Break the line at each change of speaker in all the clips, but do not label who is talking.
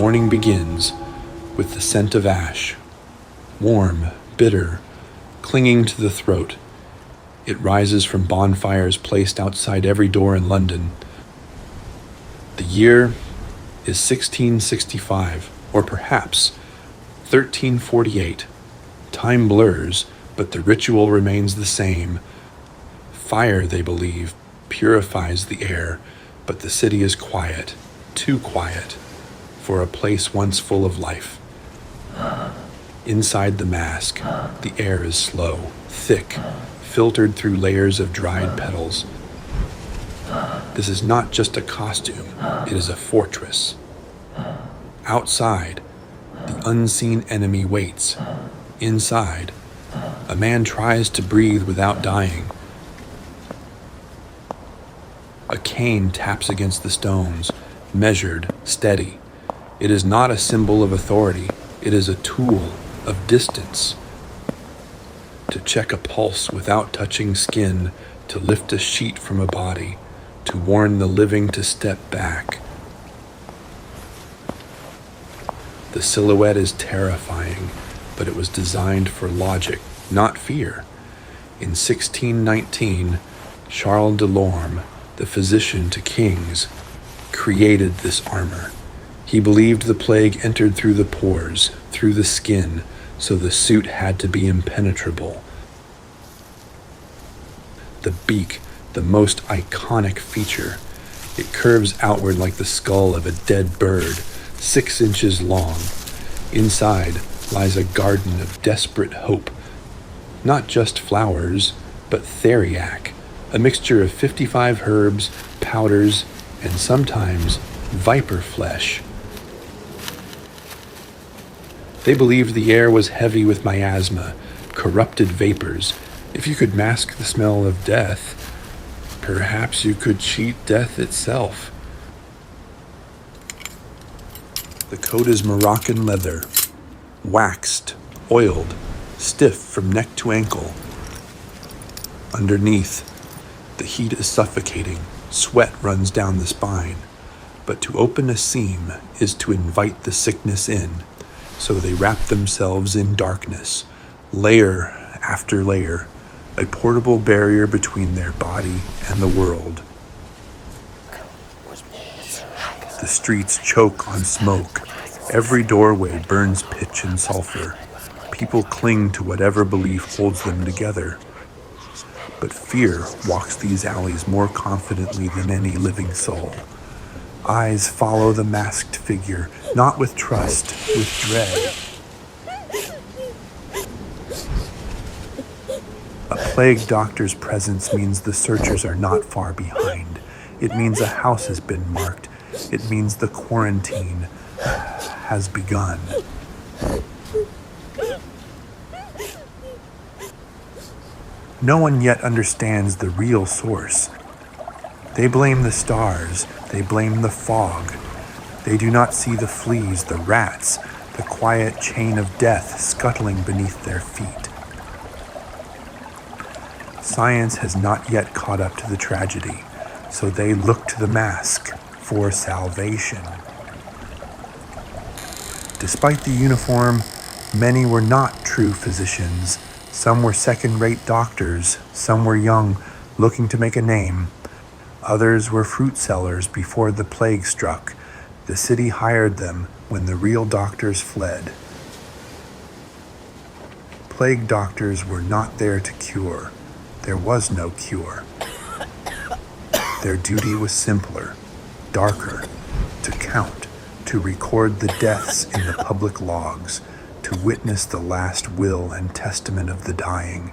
morning begins with the scent of ash, warm, bitter, clinging to the throat. It rises from bonfires placed outside every door in London. The year is 1665, or perhaps 1348. Time blurs, but the ritual remains the same. Fire, they believe, purifies the air, but the city is quiet, too quiet, for a place once full of life. Inside the mask, the air is slow, thick, filtered through layers of dried petals. This is not just a costume, it is a fortress. Outside, the unseen enemy waits. Inside, a man tries to breathe without dying. A cane taps against the stones, measured, steady. It is not a symbol of authority, it is a tool of distance. To check a pulse without touching skin, to lift a sheet from a body, to warn the living to step back. The silhouette is terrifying, but it was designed for logic, not fear. In 1619, Charles de Lorme, the physician to kings, created this armor. He believed the plague entered through the pores, through the skin, so the suit had to be impenetrable. The beak, the most iconic feature. It curves outward like the skull of a dead bird, 6 inches long. Inside lies a garden of desperate hope. Not just flowers, but Theriac, a mixture of 55 herbs, powders, and sometimes viper flesh. They believed the air was heavy with miasma, corrupted vapors. If you could mask the smell of death, perhaps you could cheat death itself. The coat is Moroccan leather, waxed, oiled, stiff from neck to ankle. Underneath, the heat is suffocating, sweat runs down the spine. But to open a seam is to invite the sickness in, so they wrap themselves in darkness, layer after layer, a portable barrier between their body and the world. The streets choke on smoke. Every doorway burns pitch and sulfur. People cling to whatever belief holds them together. But fear walks these alleys more confidently than any living soul. Eyes follow the masked figure, not with trust, with dread. A plague doctor's presence means the searchers are not far behind. It means a house has been marked. It means the quarantine has begun. No one yet understands the real source. They blame the stars. They blame the fog. They do not see the fleas, the rats, the quiet chain of death scuttling beneath their feet. Science has not yet caught up to the tragedy, so they look to the mask for salvation. Despite the uniform, many were not true physicians. Some were second-rate doctors, some were young, looking to make a name. Others were fruit sellers before the plague struck. The city hired them when the real doctors fled. Plague doctors were not there to cure. There was no cure. Their duty was simpler, darker, to count, to record the deaths in the public logs, to witness the last will and testament of the dying.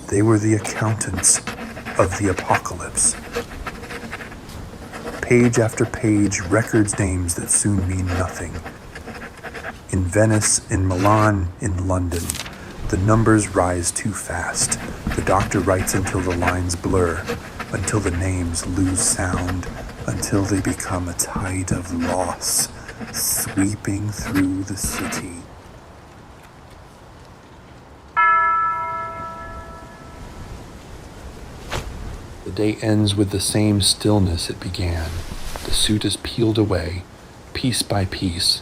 They were the accountants of the apocalypse. Page after page records names that soon mean nothing. In Venice, in Milan, in London, the numbers rise too fast. The doctor writes until the lines blur, until the names lose sound, until they become a tide of loss, sweeping through the city. The day ends with the same stillness it began. The suit is peeled away, piece by piece.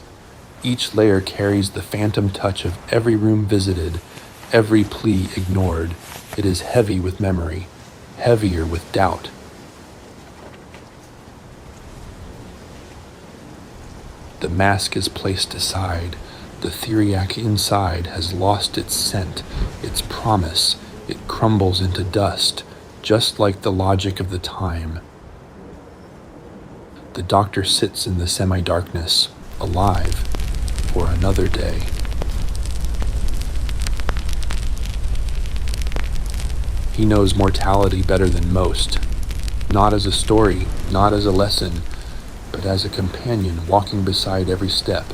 Each layer carries the phantom touch of every room visited, every plea ignored. It is heavy with memory, heavier with doubt. The mask is placed aside. The Theriac inside has lost its scent, its promise. It crumbles into dust, just like the logic of the time. The doctor sits in the semi-darkness, alive for another day. He knows mortality better than most, not as a story, not as a lesson, but as a companion walking beside every step.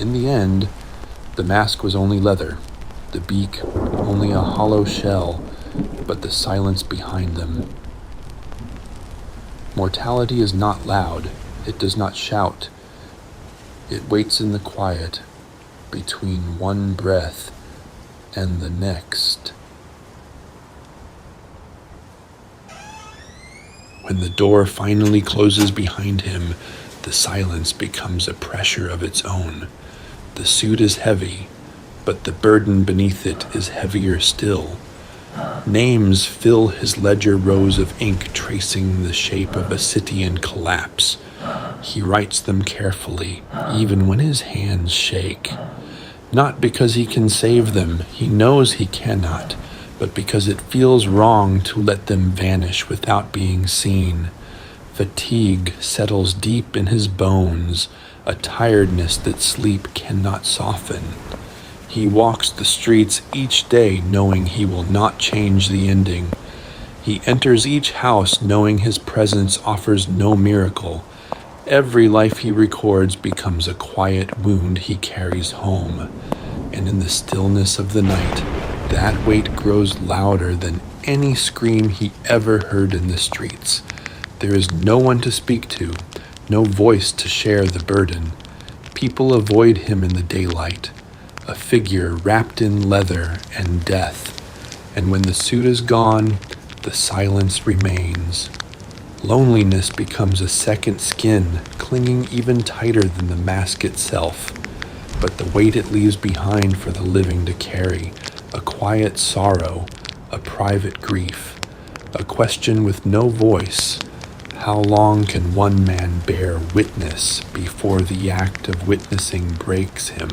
In the end, the mask was only leather, the beak only a hollow shell, but the silence behind them. Mortality is not loud, it does not shout. It waits in the quiet, between one breath and the next. When the door finally closes behind him, the silence becomes a pressure of its own. The suit is heavy, but the burden beneath it is heavier still. Names fill his ledger rows of ink tracing the shape of a city in collapse. He writes them carefully, even when his hands shake. Not because he can save them, he knows he cannot, but because it feels wrong to let them vanish without being seen. Fatigue settles deep in his bones, a tiredness that sleep cannot soften. He walks the streets each day knowing he will not change the ending. He enters each house knowing his presence offers no miracle. Every life he records becomes a quiet wound he carries home. And in the stillness of the night, that weight grows louder than any scream he ever heard in the streets. There is no one to speak to, no voice to share the burden. People avoid him in the daylight, a figure wrapped in leather and death. And when the suit is gone, the silence remains. Loneliness becomes a second skin, clinging even tighter than the mask itself. But the weight it leaves behind for the living to carry, a quiet sorrow, a private grief, a question with no voice. How long can one man bear witness before the act of witnessing breaks him?